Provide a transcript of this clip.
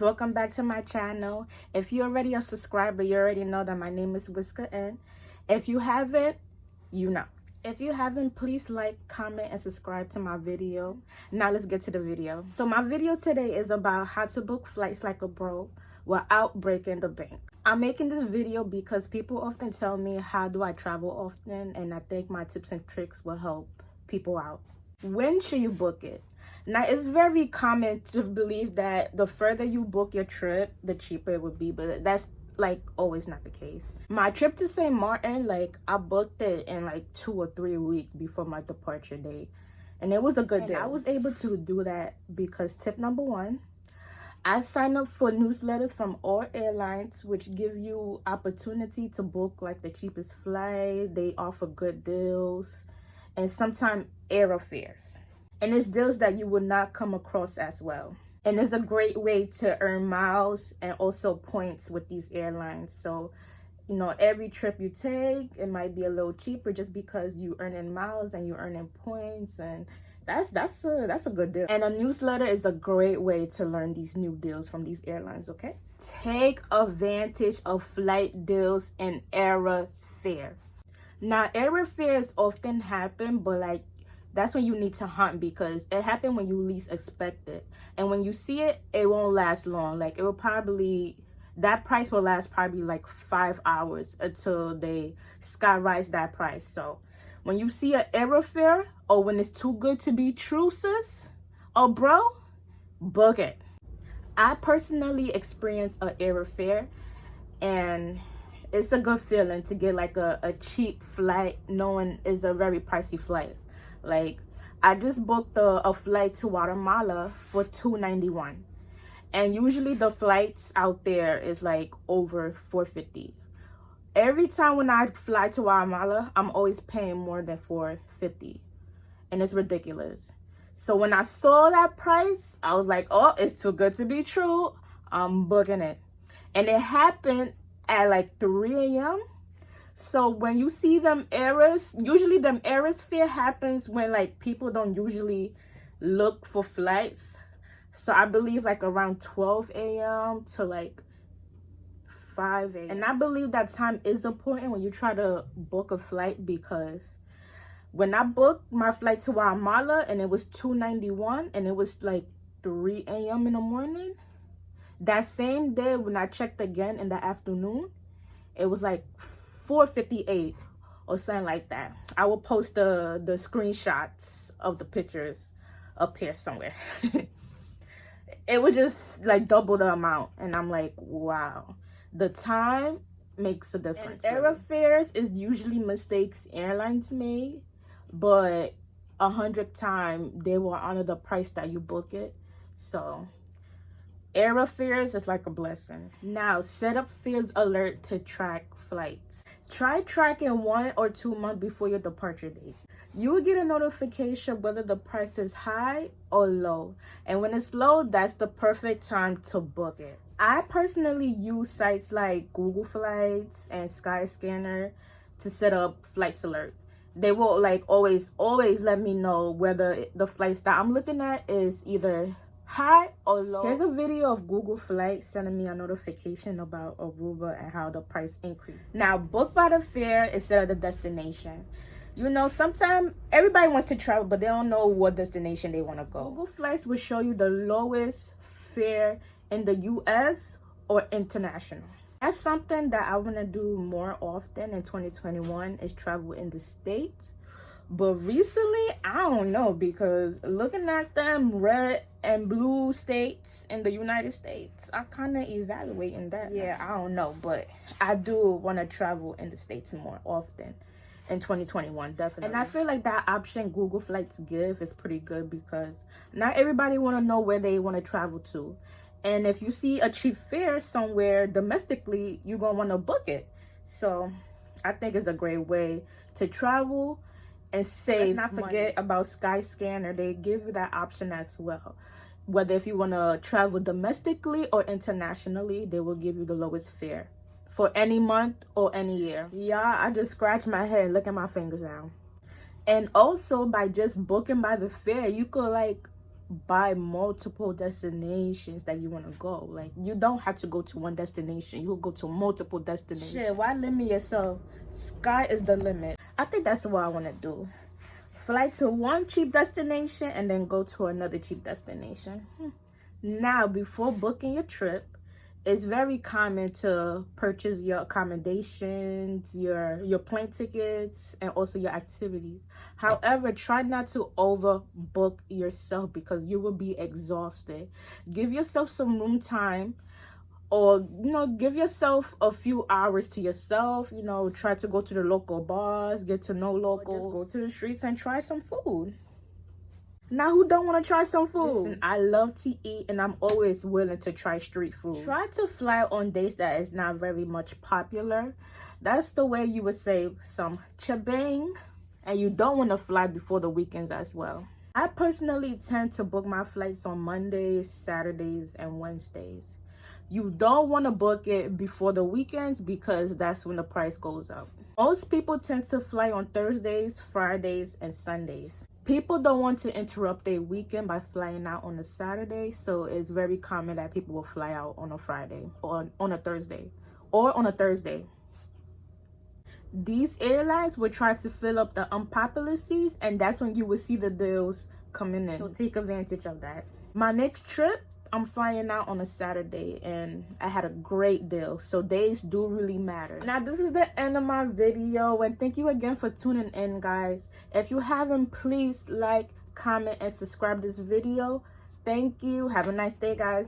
welcome back to my channel. If you're already a subscriber, you already know that my name is Whisker N. If you haven't, you know. If you haven't, please like, comment, and subscribe to my video. Now let's get to the video. So my video today is about how to book flights like a bro without breaking the bank. I'm making this video because people often tell me how do I travel often, and I think my tips and tricks will help people out. When should you book it? Now, it's very common to believe that the further you book your trip, the cheaper it would be, but that's like always not the case. My trip to St. Martin, I booked it in 2 or 3 weeks before my departure date, and it was a good deal. I was able to do that because tip number one, I signed up for newsletters from all airlines, which give you opportunity to book the cheapest flight. They offer good deals and sometimes airfares. And it's deals that you would not come across as well. And it's a great way to earn miles and also points with these airlines. So, every trip you take, it might be a little cheaper just because you earning miles and you earning points, and that's a good deal. And a newsletter is a great way to learn these new deals from these airlines, okay? Take advantage of flight deals and airfare. Now, airfares often happen, but that's when you need to hunt because it happened when you least expect it. And when you see it, it won't last long. It will that price will last probably 5 hours until they skyrise that price. So when you see an airfare or when it's too good to be true, sis or bro, book it. I personally experienced an airfare, and it's a good feeling to get a cheap flight knowing it's a very pricey flight. I just booked a flight to Guatemala for $291, and usually the flights out there is over $450. Every time when I fly to Guatemala, I'm always paying more than $450, and it's ridiculous. So when I saw that price, I was like, oh, it's too good to be true. I'm booking it. And it happened at 3 a.m. So when you see them errors, usually them errors fair happens when people don't usually look for flights. So I believe around 12 a.m. to 5 a.m. And I believe that time is important when you try to book a flight, because when I booked my flight to Guatemala and it was $291 and it was 3 a.m. in the morning, that same day when I checked again in the afternoon, it was $458 or something like that. I will post the screenshots of the pictures up here somewhere. It would just double the amount, and I'm like, wow, the time makes a difference. And airfares is usually mistakes airlines made, but 100 times they will honor the price that you book it. So airfares is a blessing. Now, set up fares alert to track flights. Try tracking 1 or 2 months before your departure date. You will get a notification whether the price is high or low. And when it's low, that's the perfect time to book it. I personally use sites like Google Flights and Skyscanner to set up flights alert. They will always let me know whether the flights that I'm looking at is either high or low. Here's a video of Google Flights sending me a notification about Aruba and how the price increased. Now, book by the fare instead of the destination. Sometimes everybody wants to travel, but they don't know what destination they want to go. Google Flights will show you the lowest fare in the US or international. That's something that I want to do more often in 2021, is travel in the States. But recently, I don't know, because looking at them red and blue states in the United States, I kind of evaluating that. Yeah, I don't know, but I do want to travel in the States more often in 2021, definitely. And I feel that option Google Flights give is pretty good, because not everybody want to know where they want to travel to. And if you see a cheap fare somewhere domestically, you're going to want to book it. So I think it's a great way to travel and save. Let's not forget about Skyscanner. They give you that option as well. Whether if you want to travel domestically or internationally, they will give you the lowest fare for any month or any year. Yeah, I just scratched my head. Look at my fingers now. And also, by just booking by the fare, you could buy multiple destinations that you want to go. Like, you don't have to go to one destination. You'll go to multiple destinations. Shit, why limit yourself? Sky is the limit. I think that's what I want to do. Fly to one cheap destination and then go to another cheap destination. Now, before booking your trip, it's very common to purchase your accommodations, your plane tickets, and also your activities. However, try not to overbook yourself because you will be exhausted. Give yourself some room time, or give yourself a few hours to yourself. Try to go to the local bars, get to know locals, go to the streets and try some food. Now, who don't want to try some food? Listen, I love to eat and I'm always willing to try street food. Try to fly on days that is not very much popular. That's the way you would save some chabang. And you don't want to fly before the weekends as well. I personally tend to book my flights on Mondays, Saturdays, and Wednesdays. You don't want to book it before the weekends because that's when the price goes up. Most people tend to fly on Thursdays, Fridays, and Sundays. People don't want to interrupt their weekend by flying out on a Saturday, so it's very common that people will fly out on a Friday or on a Thursday or on a Thursday. These airlines will try to fill up the unpopular seats, and that's when you will see the deals coming in. So take advantage of that. My next trip, I'm flying out on a Saturday and I had a great deal. So days do really matter. Now, this is the end of my video and thank you again for tuning in, guys. If you haven't, please like, comment, and subscribe this video. Thank you. Have a nice day, guys.